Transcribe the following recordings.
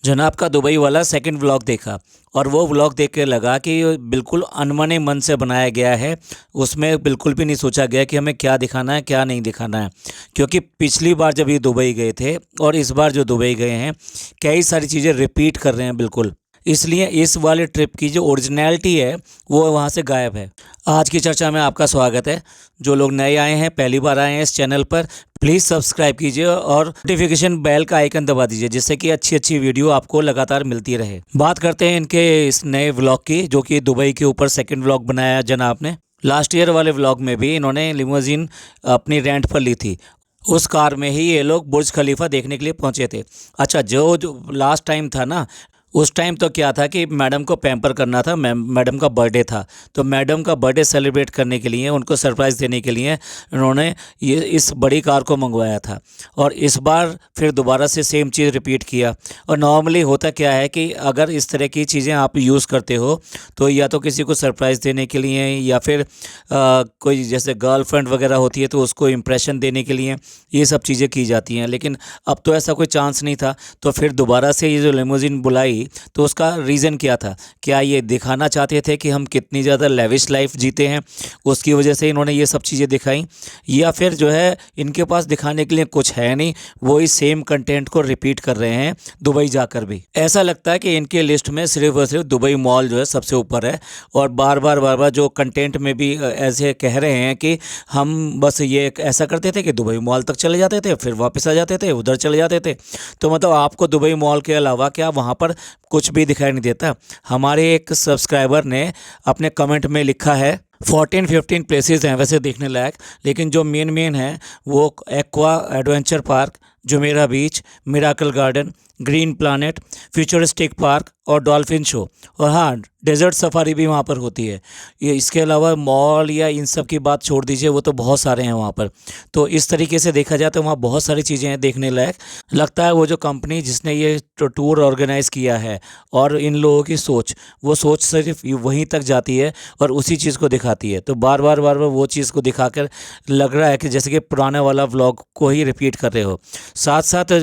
जनाब का दुबई वाला सेकंड व्लॉग देखा और वो व्लॉग देख के लगा कि ये बिल्कुल अनमने मन से बनाया गया है। उसमें बिल्कुल भी नहीं सोचा गया कि हमें क्या दिखाना है क्या नहीं दिखाना है, क्योंकि पिछली बार जब ये दुबई गए थे और इस बार जो दुबई गए हैं कई सारी चीज़ें रिपीट कर रहे हैं बिल्कुल। इसलिए इस वाले ट्रिप की जो ओरिजिनलिटी है वो वहाँ से गायब है। आज की चर्चा में आपका स्वागत है। जो लोग नए आए हैं, पहली बार आए हैं इस चैनल पर, प्लीज़ सब्सक्राइब कीजिए और नोटिफिकेशन बेल का आइकन दबा दीजिए, जिससे कि अच्छी अच्छी वीडियो आपको लगातार मिलती रहे। बात करते हैं इनके इस नए व्लॉग की, जो कि दुबई के ऊपर सेकंड व्लॉग बनाया जनाब ने। लास्ट ईयर वाले व्लॉग में भी इन्होंने लिमोजिन अपनी रेंट पर ली थी। उस कार में ही ये लोग बुर्ज खलीफा देखने के लिए पहुंचे थे। अच्छा, जो लास्ट टाइम था ना, उस टाइम तो क्या था कि मैडम को पैम्पर करना था। मैडम का बर्थडे था, तो मैडम का बर्थडे सेलिब्रेट करने के लिए, उनको सरप्राइज़ देने के लिए उन्होंने ये इस बड़ी कार को मंगवाया था। और इस बार फिर दोबारा से सेम चीज़ रिपीट किया। और नॉर्मली होता क्या है कि अगर इस तरह की चीज़ें आप यूज़ करते हो तो या तो किसी को सरप्राइज़ देने के लिए, या फिर कोई जैसे गर्लफ्रेंड वगैरह होती है तो उसको इम्प्रेशन देने के लिए ये सब चीज़ें की जाती हैं। लेकिन अब तो ऐसा कोई चांस नहीं था, तो फिर दोबारा से ये जो लिमोजिन बुलाई तो उसका रीज़न क्या था? क्या ये दिखाना चाहते थे कि हम कितनी ज़्यादा लेविश लाइफ जीते हैं, उसकी वजह से इन्होंने ये सब चीज़ें दिखाई? या फिर जो है इनके पास दिखाने के लिए कुछ है नहीं, वही सेम कंटेंट को रिपीट कर रहे हैं दुबई जाकर भी? ऐसा लगता है कि इनके लिस्ट में सिर्फ और सिर्फ दुबई मॉल जो है सबसे ऊपर है। और बार बार जो कंटेंट में भी ऐसे कह रहे हैं कि हम बस ये ऐसा करते थे कि दुबई मॉल तक चले जाते थे, फिर वापस आ जाते थे, उधर चले जाते थे। तो मतलब आपको दुबई मॉल के अलावा क्या वहाँ पर कुछ भी दिखाई नहीं देता? हमारे एक सब्सक्राइबर ने अपने कमेंट में लिखा है 14-15 प्लेसेस हैं वैसे देखने लायक, लेकिन जो मेन है वो aqua adventure park, Jumeirah beach, miracle garden, green planet, futuristic park और डॉल्फिन शो। और हाँ, डेजर्ट सफारी भी वहाँ पर होती है। ये इसके अलावा मॉल या इन सब की बात छोड़ दीजिए, वो तो बहुत सारे हैं वहाँ पर। तो इस तरीके से देखा जाए तो वहाँ बहुत सारी चीज़ें हैं देखने लायक। लगता है वो जो कंपनी जिसने ये टूर ऑर्गेनाइज़ किया है और इन लोगों की सोच, वो सोच सिर्फ वहीं तक जाती है और उसी चीज़ को दिखाती है। तो बार बार वो चीज़ को दिखाकर लग रहा है कि जैसे कि पुराने वाला व्लॉग को ही रिपीट कर रहे हो। साथ साथ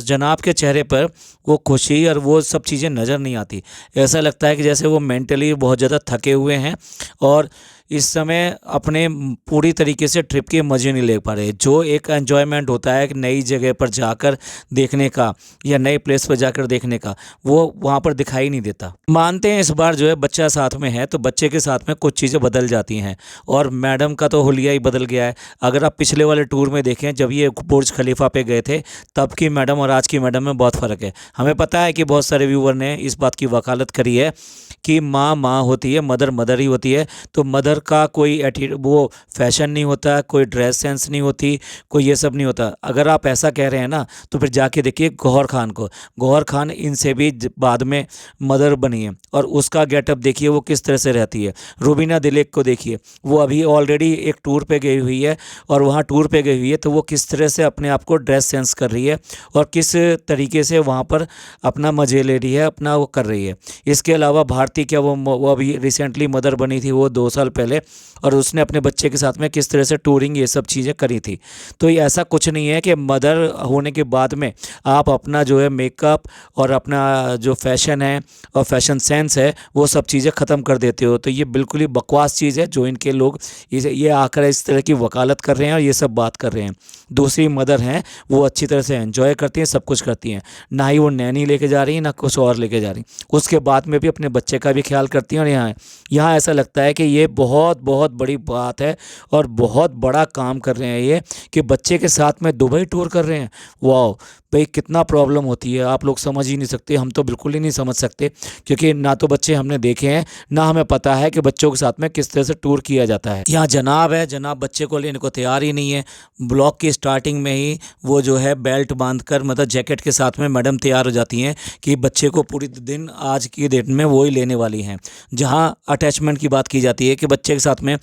जनाब के चेहरे पर वो खुशी और वो सब चीज़ें नज़र नहीं आती। ऐसा लगता है कि जैसे वो मेंटली बहुत ज़्यादा थके हुए हैं और इस समय अपने पूरी तरीके से ट्रिप के मज़े नहीं ले पा रहे। जो एक एन्जॉयमेंट होता है कि नई जगह पर जाकर देखने का या नए प्लेस पर जाकर देखने का, वो वहाँ पर दिखाई नहीं देता। मानते हैं इस बार जो है बच्चा साथ में है, तो बच्चे के साथ में कुछ चीज़ें बदल जाती हैं और मैडम का तो हुलिया ही बदल गया है। अगर आप पिछले वाले टूर में देखें, जब ये बुर्ज खलीफा पे गए थे, तब की मैडम और आज की मैडम में बहुत फ़र्क है। हमें पता है कि बहुत सारे व्यूवर ने इस बात की वकालत करी है कि माँ माँ होती है, मदर मदर ही होती है। तो मदर का कोई वो फैशन नहीं होता, कोई ड्रेस सेंस नहीं होती, कोई ये सब नहीं होता। अगर आप ऐसा कह रहे हैं ना, तो फिर जाके देखिए गौहर खान को। गौहर खान इनसे भी बाद में मदर बनी है और उसका गेटअप देखिए वो किस तरह से रहती है। रूबीना दिलेक को देखिए, वो अभी ऑलरेडी एक टूर पे गई हुई है और वहाँ टूर पे गई हुई है, तो वो किस तरह से अपने आप को ड्रेस सेंस कर रही है और किस तरीके से वहाँ पर अपना मज़े ले रही है, अपना वो कर रही है। इसके अलावा भारती, क्या वो अभी रिसेंटली मदर बनी थी, वो 2 साल पहले, और उसने अपने बच्चे के साथ में किस तरह से टूरिंग ये सब चीज़ें करी थी। तो ये ऐसा कुछ नहीं है कि मदर होने के बाद में आप अपना जो है मेकअप और अपना जो फैशन है और फैशन सेंस है वो सब चीज़ें ख़त्म कर देते हो। तो ये बिल्कुल ही बकवास चीज़ है जो इनके लोग ये आकर इस तरह की वकालत कर रहे हैं और ये सब बात कर रहे हैं। दूसरी मदर हैं, वो अच्छी तरह से एंजॉय करती हैं, सब कुछ करती हैं, ना ही वो नैनी लेके जा रही हैं ना कुछ और लेके जा रही। उसके बाद में भी अपने बच्चे का भी ख्याल करती हैं। और यहाँ ऐसा लगता है कि ये बहुत बहुत बड़ी बात है और बहुत बड़ा काम कर रहे हैं ये, कि बच्चे के साथ में दुबई टूर कर रहे हैं। वाह भाई, कितना प्रॉब्लम होती है आप लोग समझ ही नहीं सकते। हम तो बिल्कुल ही नहीं समझ सकते, क्योंकि ना तो बच्चे हमने देखे हैं, ना हमें पता है कि बच्चों के साथ में किस तरह से टूर किया जाता है। यहाँ जनाब है, जनाब बच्चे को लेने को तैयार ही नहीं है। ब्लॉग की स्टार्टिंग में ही वो जो है बेल्ट बांधकर, मतलब जैकेट के साथ में मैडम तैयार हो जाती हैं कि बच्चे को पूरी दिन आज की डेट में वो ही लेने वाली हैं। जहाँ अटैचमेंट की बात की जाती है कि बच्चे के साथ में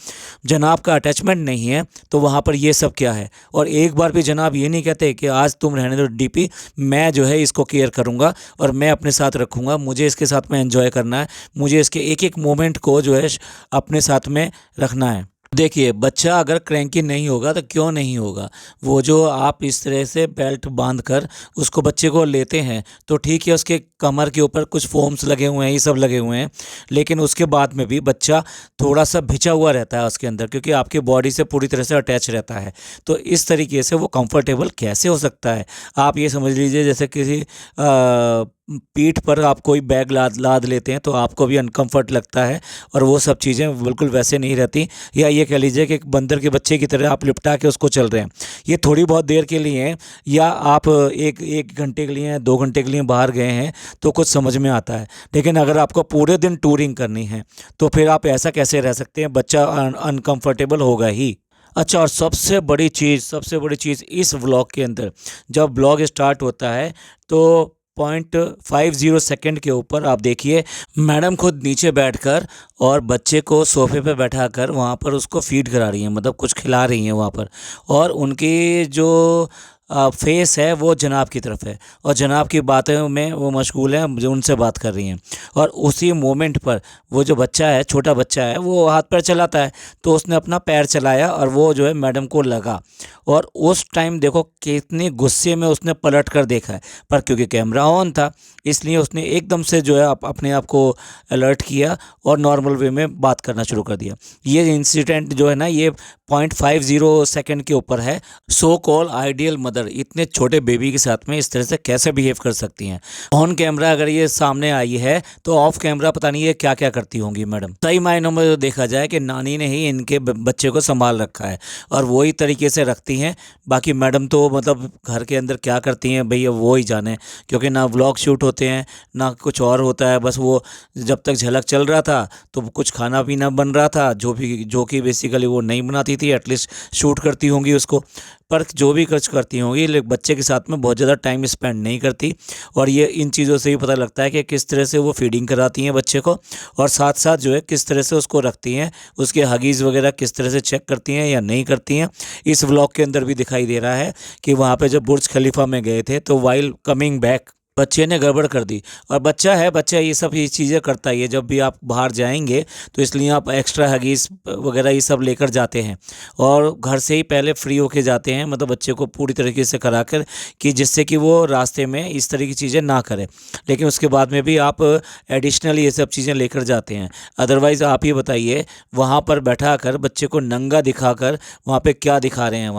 जनाब का अटैचमेंट नहीं है, तो वहाँ पर ये सब क्या है? और एक बार भी जनाब ये नहीं कहते कि आज तुम रहने दो डीपी, मैं जो है इसको केयर करूँगा और मैं अपने साथ रखूँगा, मुझे इसके साथ में एंजॉय करना है, मुझे इसके एक एक मोमेंट को जो है अपने साथ में रखना है। देखिए, बच्चा अगर क्रैंकी नहीं होगा तो क्यों नहीं होगा? वो जो आप इस तरह से बेल्ट बाँधकर उसको बच्चे को लेते हैं, तो ठीक है उसके कमर के ऊपर कुछ फ़ोम्स लगे हुए हैं, ये सब लगे हुए हैं। लेकिन उसके बाद में भी बच्चा थोड़ा-सा भिजा हुआ रहता है उसके अंदर, क्योंकि आपकी बॉडी से पूरी तरह से अटैच रहता है। तो इस तरीके से वो कंफर्टेबल कैसे हो सकता है? आप ये समझ लीजिए जैसे किसी पीठ पर आप कोई बैग लाद लाद लेते हैं तो आपको भी अनकम्फ़र्ट लगता है, और वो सब चीज़ें बिल्कुल वैसे नहीं रहती। या ये कह लीजिए कि एक बंदर के बच्चे की तरह आप लिपटा के उसको चल रहे हैं। ये थोड़ी बहुत देर के लिए हैं, या आप 1 घंटे के लिए, 2 घंटे के लिए बाहर गए हैं तो कुछ समझ में आता है। लेकिन अगर आपको पूरे दिन टूरिंग करनी है तो फिर आप ऐसा कैसे रह सकते हैं? बच्चा अनकम्फ़र्टेबल होगा ही। अच्छा, और सबसे बड़ी चीज़ इस व्लॉग के अंदर, जब व्लॉग स्टार्ट होता है तो 0.50 सेकंड के ऊपर आप देखिए, मैडम खुद नीचे बैठकर और बच्चे को सोफे पे बैठाकर वहाँ पर उसको फीड करा रही हैं, मतलब कुछ खिला रही हैं वहाँ पर। और उनकी जो फेस है वो जनाब की तरफ है, और जनाब की बातों में वो मशगूल हैं, जो उनसे बात कर रही हैं। और उसी मोमेंट पर वो जो बच्चा है, छोटा बच्चा है, वो हाथ पैर चलाता है, तो उसने अपना पैर चलाया और वो जो है मैडम को लगा। और उस टाइम देखो कितने गुस्से में उसने पलट कर देखा है, पर क्योंकि कैमरा ऑन था इसलिए उसने एकदम से जो है अपने आप को अलर्ट किया और नॉर्मल वे में बात करना शुरू कर दिया। ये इंसिडेंट जो है ना, ये 0.50 सेकंड के ऊपर है। सो कॉल आइडियल मदर इतने छोटे बेबी के साथ में इस तरह से कैसे बिहेव कर सकती हैं? ऑन कैमरा अगर ये सामने आई है तो ऑफ कैमरा पता नहीं ये क्या क्या करती होंगी मैडम। सही मायनों में जो देखा जाए कि नानी ने ही इनके बच्चे को संभाल रखा है और वही तरीके से रखती हैं। बाकी मैडम तो मतलब घर के अंदर क्या करती हैं भैया वो ही जाने, क्योंकि ना व्लॉग शूट होते हैं ना कुछ और होता है। बस वो जब तक झलक चल रहा था तो कुछ खाना पीना बन रहा था, जो कि बेसिकली वो नहीं बनाती थी, एटलीस्ट शूट करती होंगी उसको। पर जो भी कुछ करती होंगी लेकिन बच्चे के साथ में बहुत ज़्यादा टाइम स्पेंड नहीं करती। और ये इन चीज़ों से भी पता लगता है कि किस तरह से वो फीडिंग कराती हैं बच्चे को, और साथ साथ जो है किस तरह से उसको रखती हैं, उसके हगीज़ वगैरह किस तरह से चेक करती हैं या नहीं करती हैं। इस व्लॉग के अंदर भी दिखाई दे रहा है कि वहाँ पे जब बुर्ज खलीफा में गए थे तो वाइल कमिंग बैक बच्चे ने गड़बड़ कर दी। और बच्चा ये चीज़ें करता ही है, जब भी आप बाहर जाएंगे तो इसलिए आप एक्स्ट्रा हगीज़ वगैरह ये सब लेकर जाते हैं, और घर से ही पहले फ्री होके जाते हैं, मतलब बच्चे को पूरी तरीके से कराकर, कि जिससे कि वो रास्ते में इस तरह की चीज़ें ना करे। लेकिन उसके बाद में भी आप एडिशनल ये सब चीज़ें लेकर जाते हैं। अदरवाइज़ आप ये बताइए, वहाँ पर बैठा कर बच्चे को नंगा दिखाकर वहाँ पे क्या दिखा रहे हैं?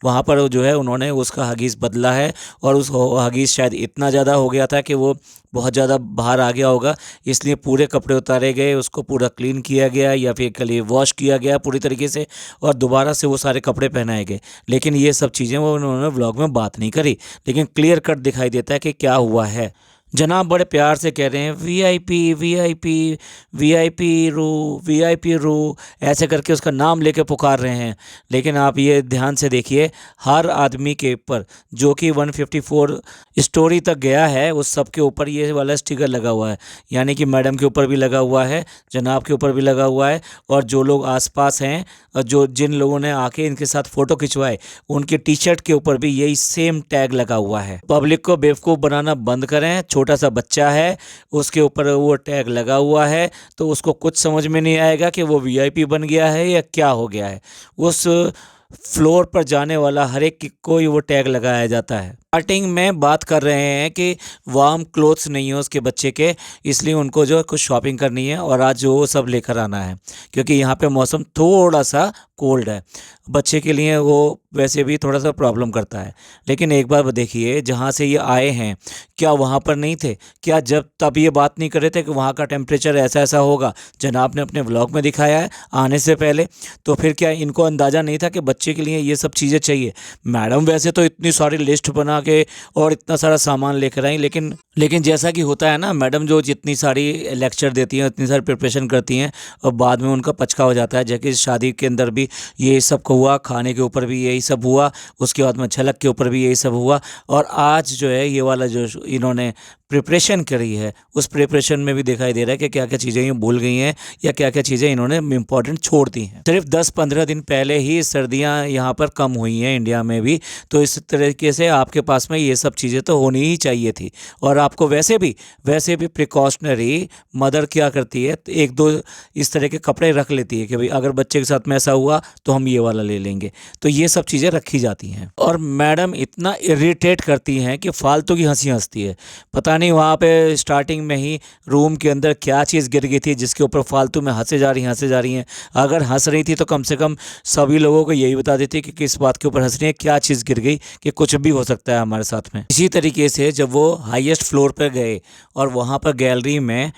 वहाँ पर जो है उन्होंने उसका हगीज़ बदला है, और उस हगीज़ शायद इतना ज़्यादा हो गया था कि वो बहुत ज़्यादा बाहर आ गया होगा, इसलिए पूरे कपड़े उतारे गए, उसको पूरा क्लीन किया गया या फिर कल वॉश किया गया पूरी तरीके से, और दोबारा से वो सारे कपड़े पहनाए गए। लेकिन ये सब चीज़ें वो उन्होंने व्लॉग में बात नहीं करी, लेकिन क्लियर कट दिखाई देता है कि क्या हुआ है। जनाब बड़े प्यार से कह रहे हैं वीआईपी वीआईपी वीआईपी रू, ऐसे करके उसका नाम लेके पुकार रहे हैं। लेकिन आप ये ध्यान से देखिए, हर आदमी के ऊपर जो कि 154 स्टोरी तक गया है उस सब के ऊपर ये वाला स्टिकर लगा हुआ है, यानी कि मैडम के ऊपर भी लगा हुआ है, जनाब के ऊपर भी लगा हुआ है, और जो लोग आसपास हैं और जिन लोगों ने आके इनके साथ फ़ोटो खिंचवाए उनके टी शर्ट के ऊपर भी यही सेम टैग लगा हुआ है। पब्लिक को बेवकूफ़ बनाना बंद करें। छोटा सा बच्चा है, उसके ऊपर वो टैग लगा हुआ है, तो उसको कुछ समझ में नहीं आएगा कि वो वीआईपी बन गया है या क्या हो गया है। उस फ्लोर पर जाने वाला हर एक को ही वो टैग लगाया जाता है। स्टार्टिंग में बात कर रहे हैं कि वार्म क्लोथ्स नहीं है उसके बच्चे के, इसलिए उनको जो कुछ शॉपिंग करनी है और आज जो वो सब लेकर आना है, क्योंकि यहाँ पे मौसम थोड़ा सा कोल्ड है। बच्चे के लिए वो वैसे भी थोड़ा सा प्रॉब्लम करता है। लेकिन एक बार देखिए, जहाँ से ये आए हैं क्या वहाँ पर नहीं थे? क्या जब तब ये बात नहीं कर रहे थे कि वहाँ का टेम्परेचर ऐसा ऐसा होगा? जनाब ने अपने व्लॉग में दिखाया है आने से पहले। तो फिर क्या इनको अंदाज़ा नहीं था कि बच्चे के लिए ये सब चीज़ें चाहिए? मैडम वैसे तो इतनी सारी लिस्ट बना के और इतना सारा सामान लेकर आई, लेकिन जैसा कि होता है ना, मैडम जो जितनी सारी लेक्चर देती हैं, इतनी सारी प्रिपरेशन करती हैं, और बाद में उनका पचका हो जाता है। जैसे शादी के अंदर भी ये सब हुआ, खाने के ऊपर भी यही सब हुआ, उसके बाद में झलक के ऊपर भी यही सब हुआ, और आज जो है ये वाला जो इन्होंने प्रिपरेशन करी है उस प्रिपरेशन में भी दिखाई दे रहा है कि क्या क्या चीज़ें ये भूल गई हैं या क्या क्या चीज़ें इन्होंने इम्पोर्टेंट छोड़ दी हैं। सिर्फ 10-15 दिन पहले ही सर्दियां यहाँ पर कम हुई हैं इंडिया में भी, तो इस तरीके से आपके पास में ये सब चीज़ें तो होनी ही चाहिए थी। और आपको वैसे भी प्रिकॉशनरी मदर क्या करती है, तो एक दो इस तरह के कपड़े रख लेती है कि भाई अगर बच्चे के साथ में ऐसा हुआ तो हम ये वाला ले लेंगे। तो ये सब चीज़ें रखी जाती हैं। और मैडम इतना इरिटेट करती हैं कि फालतू की हंसी हंसती है। पता नहीं वहाँ पे स्टार्टिंग में ही रूम के अंदर क्या चीज़ गिर गई थी जिसके ऊपर फालतू में हंसे जा रही हैं। अगर हंस रही थी तो कम से कम सभी लोगों को यही बता देती कि किस बात के ऊपर हंस रही है, क्या चीज़ गिर गई, कि कुछ भी हो सकता है हमारे साथ में। इसी तरीके से जब वो हाईएस्ट फ्लोर पर गए और वहाँ पर गैलरी में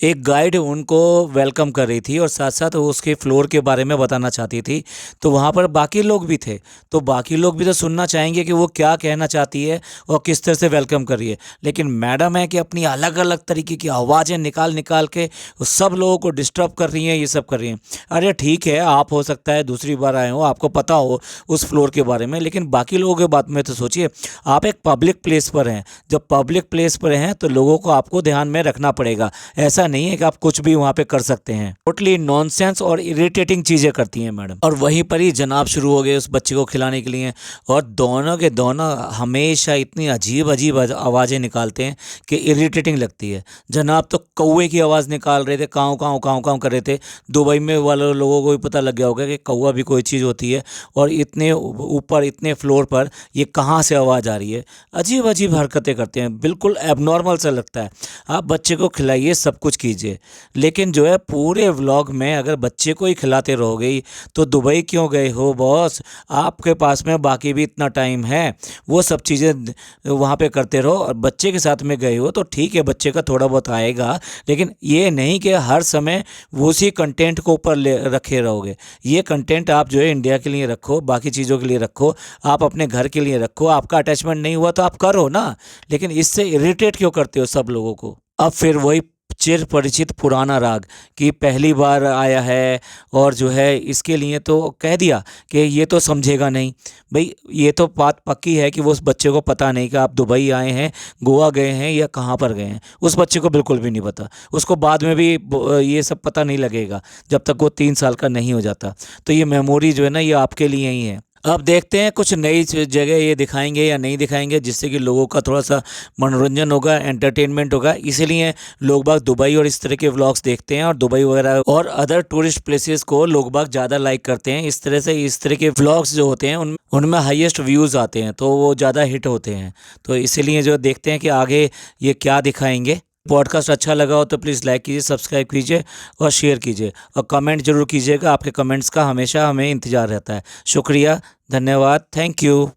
एक गाइड उनको वेलकम कर रही थी और साथ साथ वो उसके फ्लोर के बारे में बताना चाहती थी, तो वहाँ पर बाकी लोग भी थे। तो बाकी लोग भी तो सुनना चाहेंगे कि वो क्या कहना चाहती है और किस तरह से वेलकम कर रही है। लेकिन मैडम है कि अपनी अलग अलग तरीके की आवाज़ें निकाल निकाल के सब लोगों को डिस्टर्ब कर रही हैं, ये सब कर रही हैं। अरे ठीक है, आप हो सकता है दूसरी बार आए हो, आपको पता हो उस फ्लोर के बारे में, लेकिन बाकी लोगों के बारे में तो सोचिए। आप एक पब्लिक प्लेस पर हैं, जब पब्लिक प्लेस पर हैं तो लोगों को आपको ध्यान में रखना पड़ेगा। ऐसा नहीं है कि आप कुछ भी वहाँ पे कर सकते हैं। टोटली नॉनसेंस और इरिटेटिंग चीज़ें करती हैं मैडम। और वहीं पर ही जनाब शुरू हो गए उस बच्चे को खिलाने के लिए, और दोनों के दोनों हमेशा इतनी अजीब अजीब आवाज़ें निकालते हैं कि इरिटेटिंग लगती है। जनाब तो कौवे की आवाज़ निकाल रहे थे, काँव काँव काँव काँव कर रहे थे। दुबई में वाले लोगों को भी पता लग गया होगा कि कौवा भी कोई चीज़ होती है, और इतने ऊपर इतने फ्लोर पर ये कहाँ से आवाज़ आ रही है। अजीब अजीब हरकतें करते हैं, बिल्कुल एबनॉर्मल सा लगता है। आप बच्चे को खिलाइए, सब कुछ कीजिए, लेकिन जो है पूरे व्लॉग में अगर बच्चे को ही खिलाते रहोगे तो दुबई क्यों गए हो बॉस? आपके पास में बाकी भी इतना टाइम है, वो सब चीज़ें वहाँ पे करते रहो। और बच्चे के साथ में गए हो तो ठीक है, बच्चे का थोड़ा बहुत आएगा, लेकिन ये नहीं कि हर समय वो उसी कंटेंट को ऊपर ले रखे रहोगे। ये कंटेंट आप जो है इंडिया के लिए रखो, बाकी चीज़ों के लिए रखो, आप अपने घर के लिए रखो। आपका अटैचमेंट नहीं हुआ तो आप करो ना, लेकिन इससे इरिटेट क्यों करते हो सब लोगों को? अब फिर वही चिर परिचित पुराना राग कि पहली बार आया है और जो है इसके लिए तो कह दिया कि ये तो समझेगा नहीं। भाई ये तो बात पक्की है कि वो उस बच्चे को पता नहीं कि आप दुबई आए हैं, गोवा गए हैं या कहाँ पर गए हैं। उस बच्चे को बिल्कुल भी नहीं पता। उसको बाद में भी ये सब पता नहीं लगेगा जब तक वो 3 साल का नहीं हो जाता। तो ये मेमोरी जो है ना, ये आपके लिए ही है। अब देखते हैं कुछ नई जगह ये दिखाएंगे या नहीं दिखाएंगे, जिससे कि लोगों का थोड़ा सा मनोरंजन होगा, एंटरटेनमेंट होगा। इसीलिए लोग बाग दुबई और इस तरह के व्लॉग्स देखते हैं, और दुबई वगैरह और अदर टूरिस्ट प्लेसेस को लोग बाग ज़्यादा लाइक करते हैं। इस तरह से इस तरह के व्लॉग्स जो होते हैं उनमें हाईएस्ट व्यूज़ आते हैं, तो वो ज़्यादा हिट होते हैं। तो इसीलिए जो देखते हैं कि आगे ये क्या दिखाएंगे। पॉडकास्ट अच्छा लगा हो तो प्लीज़ लाइक कीजिए, सब्सक्राइब कीजिए और शेयर कीजिए, और कमेंट ज़रूर कीजिएगा। आपके कमेंट्स का हमेशा हमें इंतज़ार रहता है। शुक्रिया, धन्यवाद, थैंक यू।